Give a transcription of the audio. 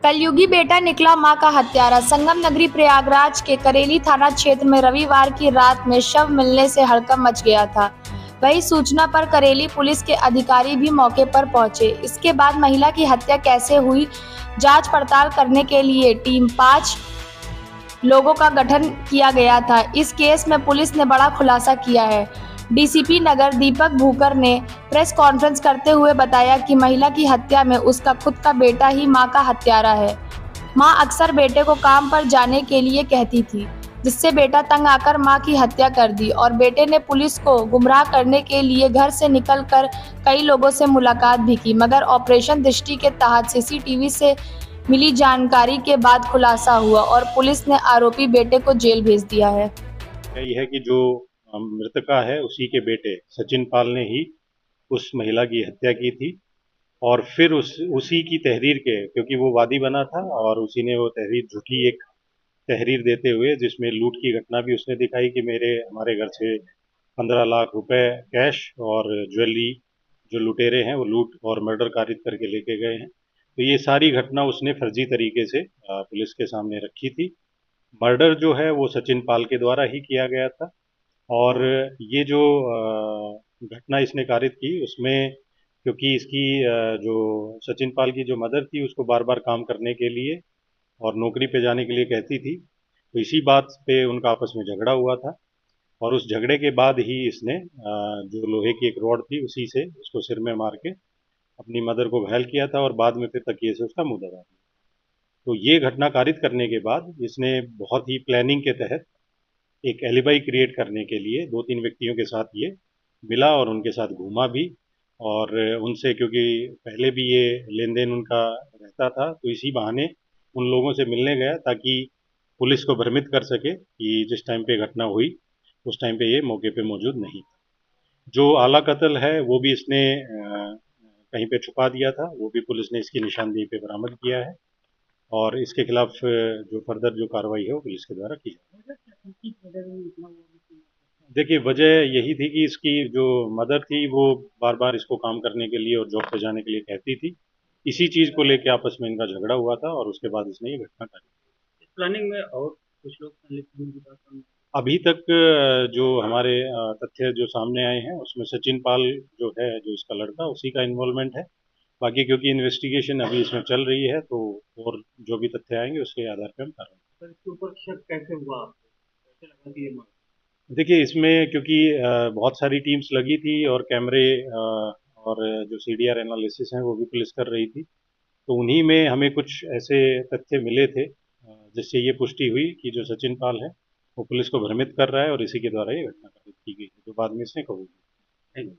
कलयुगी बेटा निकला मां का हत्यारा। संगम नगरी प्रयागराज के करेली थाना क्षेत्र में रविवार की रात में शव मिलने से हड़कंप मच गया था। वही सूचना पर करेली पुलिस के अधिकारी भी मौके पर पहुंचे। इसके बाद महिला की हत्या कैसे हुई, जांच पड़ताल करने के लिए टीम 5 लोगों का गठन किया गया था। इस केस में पुलिस ने बड़ा खुलासा किया है। डीसीपी नगर दीपक भूकर ने प्रेस कॉन्फ्रेंस करते हुए बताया कि महिला की हत्या में उसका खुद का बेटा ही मां का हत्यारा है। मां अक्सर बेटे को काम पर जाने के लिए कहती थी, जिससे बेटा तंग आकर मां की हत्या कर दी और बेटे ने पुलिस को गुमराह करने के लिए घर से निकलकर कई लोगों से मुलाकात भी की, मगर ऑपरेशन दृष्टि के तहत सीसीटीवी से मिली जानकारी के बाद खुलासा हुआ और पुलिस ने आरोपी बेटे को जेल भेज दिया है। यही है कि जो मृतका है उसी के बेटे सचिन पाल ने ही उस महिला की हत्या की थी और फिर उसी की तहरीर के, क्योंकि वो वादी बना था और उसी ने वो तहरीर झूठी एक तहरीर देते हुए, जिसमें लूट की घटना भी उसने दिखाई कि मेरे हमारे घर से 15 लाख रुपए कैश और ज्वेलरी जो लुटेरे हैं वो लूट और मर्डर कारित करके लेके गए हैं। तो ये सारी घटना उसने फर्जी तरीके से पुलिस के सामने रखी थी। मर्डर जो है वो सचिन पाल के द्वारा ही किया गया था और ये जो घटना इसने कारित की उसमें, क्योंकि इसकी जो सचिन पाल की जो मदर थी उसको बार बार काम करने के लिए और नौकरी पे जाने के लिए कहती थी, तो इसी बात पे उनका आपस में झगड़ा हुआ था और उस झगड़े के बाद ही इसने जो लोहे की एक रॉड थी उसी से उसको सिर में मार के अपनी मदर को घायल किया था और बाद में फिर तकिए से उसका मुंह दबा दिया। तो ये घटना कारित करने के बाद इसने बहुत ही प्लानिंग के तहत एक एलिबाई क्रिएट करने के लिए 2-3 व्यक्तियों के साथ ये मिला और उनके साथ घूमा भी और उनसे, क्योंकि पहले भी ये लेन देन उनका रहता था, तो इसी बहाने उन लोगों से मिलने गया ताकि पुलिस को भ्रमित कर सके कि जिस टाइम पे घटना हुई उस टाइम पे ये मौके पे मौजूद नहीं था। जो आला कत्ल है वो भी इसने कहीं पे छुपा दिया था, वो भी पुलिस ने इसकी निशानदेही पे बरामद किया है और इसके खिलाफ जो फर्दर जो कार्रवाई है वो पुलिस के द्वारा की जाएगी। देखिए, वजह यही थी कि इसकी जो मदर थी वो बार बार इसको काम करने के लिए और जॉब पे जाने के लिए कहती थी। इसी चीज को लेके आपस में इनका झगड़ा हुआ था और उसके बाद इसने ये घटना करी। प्लानिंग में और कुछ लोग संलिप्त होने की बात सामने अभी तक जो हमारे तथ्य जो सामने आए हैं उसमें सचिन पाल जो है, जो इसका लड़का, उसी का इन्वॉल्वमेंट है। बाकी क्योंकि इन्वेस्टिगेशन अभी इसमें चल रही है तो और जो भी तथ्य आएंगे उसके आधार पर हम कार्रवाई। सर, इसके ऊपर शक कैसे हुआ आपको? कैसे लगा कि ये देखिए, इसमें क्योंकि बहुत सारी टीम्स लगी थी और कैमरे और जो सीडीआर एनालिसिस हैं वो भी पुलिस कर रही थी, तो उन्हीं में हमें कुछ ऐसे तथ्य मिले थे जिससे ये पुष्टि हुई कि जो सचिन पाल है वो पुलिस को भ्रमित कर रहा है और इसी के द्वारा ये घटना घटित की गई है, जो बाद में इसने कबूल की।